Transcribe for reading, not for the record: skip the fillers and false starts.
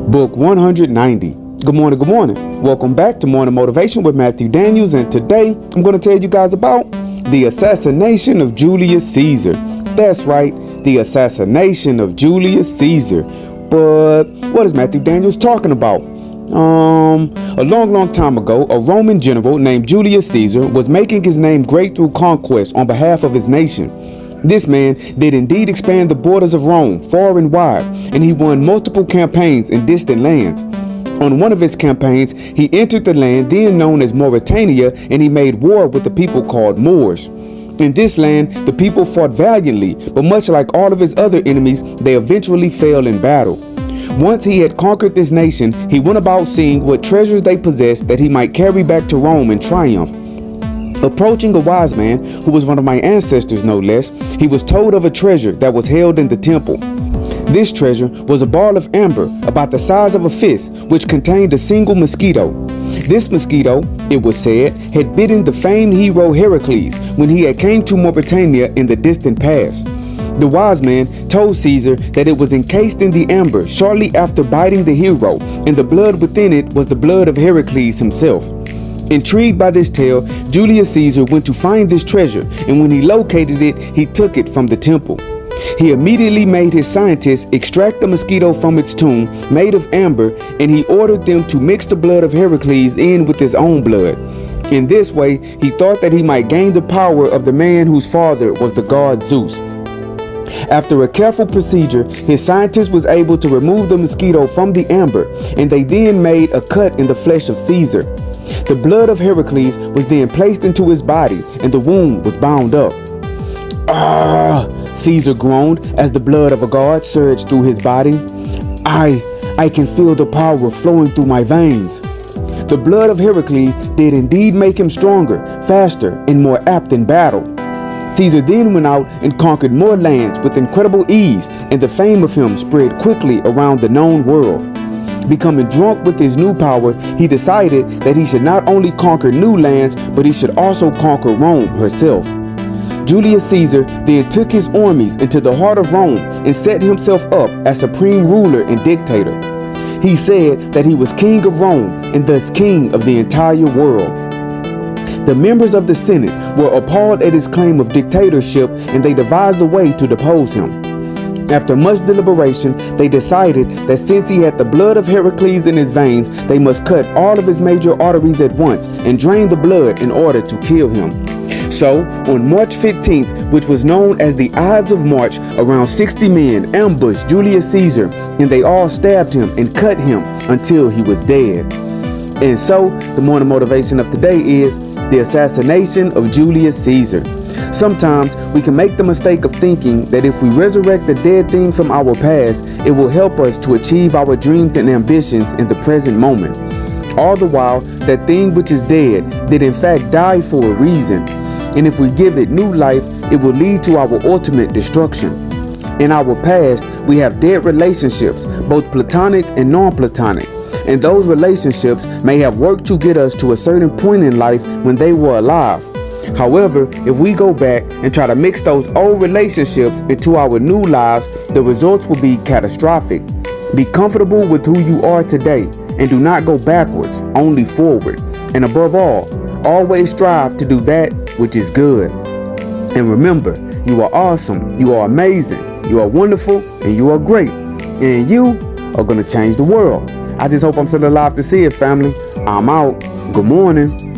Book 190. Good morning, good morning. Welcome back to Morning Motivation with Matthew Daniels, and today I'm going to tell you guys about the assassination of Julius Caesar. That's right, the assassination of Julius Caesar. But what is Matthew Daniels talking about? A long time ago, a Roman general named Julius Caesar was making his name great through conquest on behalf of his nation. This man did indeed expand the borders of Rome far and wide, and he won multiple campaigns in distant lands. On one of his campaigns, he entered the land then known as Mauritania, and he made war with the people called Moors. In this land, the people fought valiantly, but much like all of his other enemies, they eventually fell in battle. Once he had conquered this nation, he went about seeing what treasures they possessed that he might carry back to Rome in triumph. Approaching a wise man, who was one of my ancestors no less, he was told of a treasure that was held in the temple. This treasure was a ball of amber about the size of a fist, which contained a single mosquito. This mosquito, it was said, had bitten the famed hero Heracles when he had came to Mauritania in the distant past. The wise man told Caesar that it was encased in the amber shortly after biting the hero, and the blood within it was the blood of Heracles himself. Intrigued by this tale, Julius Caesar went to find this treasure, and when he located it, he took it from the temple. He immediately made his scientists extract the mosquito from its tomb made of amber, and he ordered them to mix the blood of Heracles in with his own blood. In this way, he thought that he might gain the power of the man whose father was the god Zeus. After a careful procedure, his scientist was able to remove the mosquito from the amber, and they then made a cut in the flesh of Caesar. The blood of Heracles was then placed into his body, and the wound was bound up. Caesar groaned as the blood of a god surged through his body. I can feel the power flowing through my veins. The blood of Heracles did indeed make him stronger, faster, and more apt in battle. Caesar then went out and conquered more lands with incredible ease, and the fame of him spread quickly around the known world. Becoming drunk with his new power, he decided that he should not only conquer new lands, but he should also conquer Rome herself. Julius Caesar then took his armies into the heart of Rome and set himself up as supreme ruler and dictator. He said that he was king of Rome and thus king of the entire world. The members of the Senate were appalled at his claim of dictatorship, and they devised a way to depose him. After much deliberation, they decided that since he had the blood of Heracles in his veins, they must cut all of his major arteries at once and drain the blood in order to kill him. So, on March 15th, which was known as the Ides of March, around 60 men ambushed Julius Caesar, and they all stabbed him and cut him until he was dead. And so, the morning motivation of today is the assassination of Julius Caesar. Sometimes we can make the mistake of thinking that if we resurrect the dead thing from our past, it will help us to achieve our dreams and ambitions in the present moment. All the while, that thing which is dead did in fact die for a reason. And if we give it new life, it will lead to our ultimate destruction. In our past, we have dead relationships, both platonic and non-platonic. And those relationships may have worked to get us to a certain point in life when they were alive. However, if we go back and try to mix those old relationships into our new lives, the results will be catastrophic. Be comfortable with who you are today and do not go backwards, only forward. And above all, always strive to do that which is good. And remember, you are awesome, you are amazing, you are wonderful, and you are great. And you are going to change the world. I just hope I'm still alive to see it, family. I'm out. Good morning.